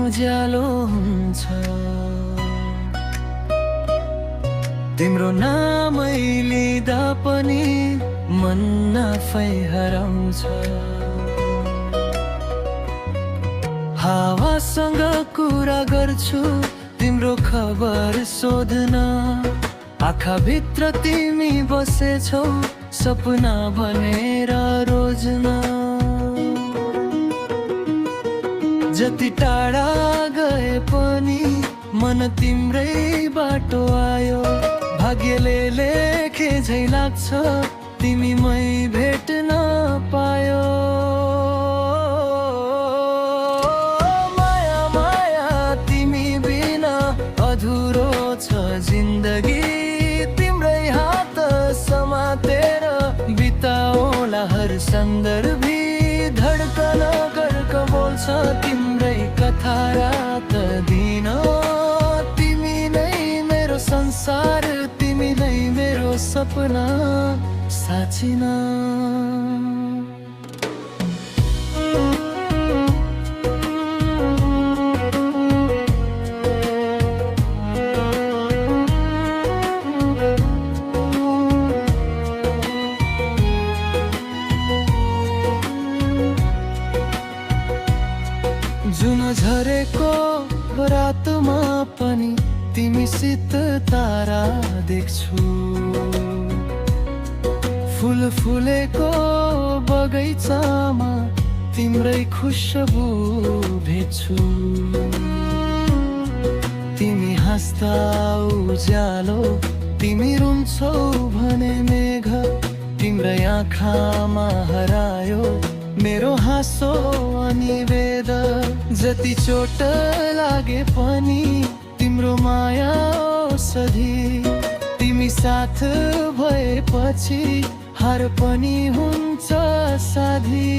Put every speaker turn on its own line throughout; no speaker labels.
उज्यालो हुन्छ। तिम्रो नामै लिँदा पनि मन आफै हराउँछ। हावासँग कुरा गर्छु तिम्रो खबर सोध्न, आँखाभित्र तिमी बसेछौ सपना भनेर रोज्न। जति टाढा गए पनि मन तिम्रै बाटो आयो। भाग्यले लेखे झै लाग्छ तिमी मै भेट्न पायो। माया माया तिमी बिना अधुरो छ जिन्दगी। तिम्रै हात समातेर बिताओला हर सन्दर्भी। धड्कन गर्क बोल्छ तिम्रै कथा रात दिन। तिमी नै मेरो संसार, तिमी नै मेरो सपना साँचिन। जुन झरेको रातमा पनि तिमीसित तारा देख्छु। फुल फुलेको बगैँचामा तिम्रै खुशबु भेट्छु। तिमी हाँस्दा उज्यालो, तिमी रुन्छौ भने मेघ। तिम्रै आँखामा हरायो मेरो हाँसो अनि वेद। जति चोट लागे पनि तिम्रो माया औषधि। तिमी साथ भएपछि हार पनि हुन्छ साथी।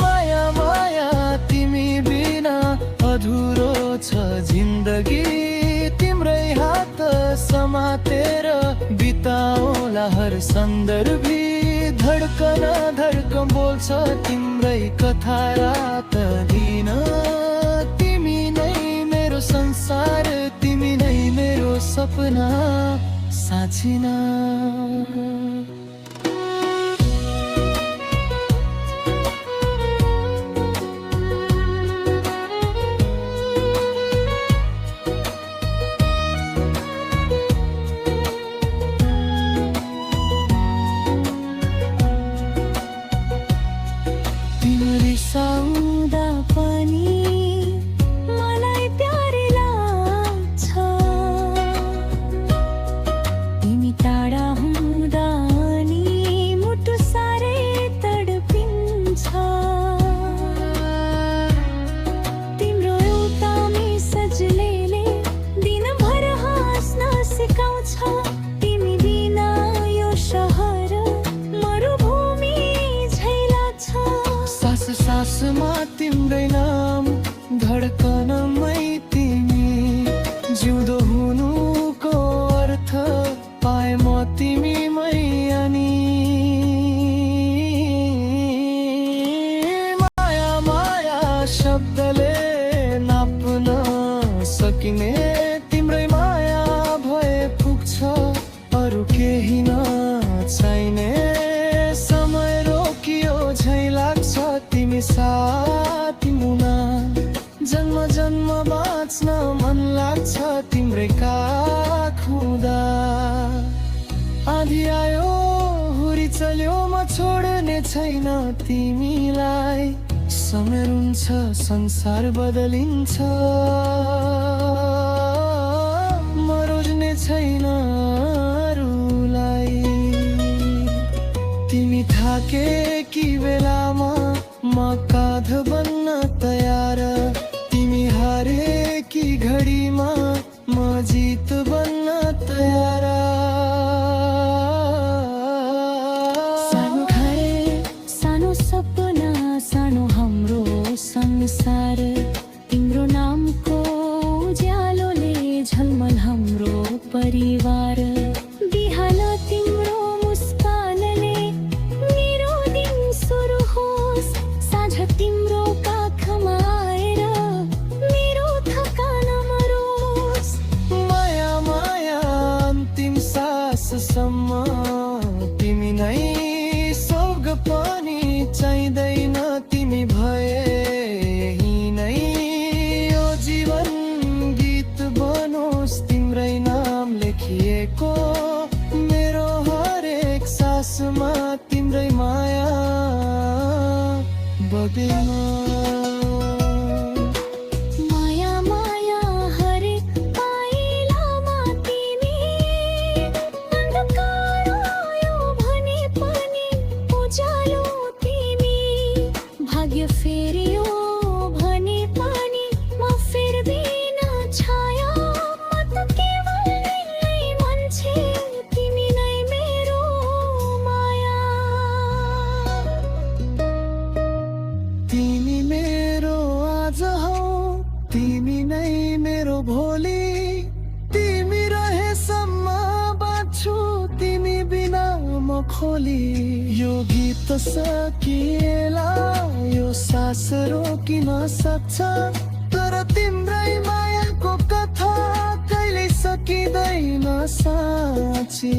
माया माया तिमी बिना अधुरो छ जिन्दगी। तिम्रै हात समातेर बिताओला हर सन्दर्भी। धड्कन धड्कन बोल्छ तिम्रै कथा रात दिन। तिमी नै मेरो संसार, तिमी नै मेरो सपना साँचिन।
रिसाउँदा पनि मलाई प्यारी लाग्छ। तिमी टाढा हुँदा नि मुटु साह्रै तडपिन्छ। तिम्रो एउटा मेसेजले दिनभर हाँस्न सिकाउँछ। तिमी बिना यो सहर मरुभूमि झै लाग्छ।
सासमा तिम्रै नाम, धड्कनमै तिमी। जिउँदो हुनुको अर्थ पाए म तिमीमै अनि। माया माया शब्दले नाप्न सकिने। तिम्रै माया भए पुग्छ अरू केही नचाहिने। समय रोकियो झै लाग्छ तिमी साथी मुना। जन्म जन्म बाँच्न मन लाग्छ तिम्रै काख हुँदा। आँधी आयो हुरी चल्यो म छोड्ने छैन तिमीलाई। समय रुन्छ संसार बदलिन्छ, म रोज्ने छैन अरूलाई। तिमी थाकेकी बेलामा म काँध बन्न तयार। तिमी हारेकी घडीमा म जित बन्न तयार।
सानो घर, सानो सपना, सानो हाम्रो संसार। तिम्रो नामको उज्यालोले झलमल हाम्रो परिवार। बिहान तिम्रो मुस्कानले मेरो दिन सुरु होस्। साँझ तिम्रो
को मेरो हरेक सासमा तिम्रै माया बगेमा।
माया माया हरेक पाइलामा तिमी अन्धकार आयो भने पनि उज्यालो तिमी भाग्य फेरियो भने पनि म फेर्दिन छाया म त केवल निकै मान्छे तिमी नै मेरो माया।
तिमी मेरो आज हौ तिमी नै मेरो भोलि तिमी रहेसम्म बाँच्छु तिमी बिना म खोली। यो गीत सकिएला यो सास रोकिन सक्छ तर तिम्रै मायाको कथा कहिल्यै सकिँदैन साँची।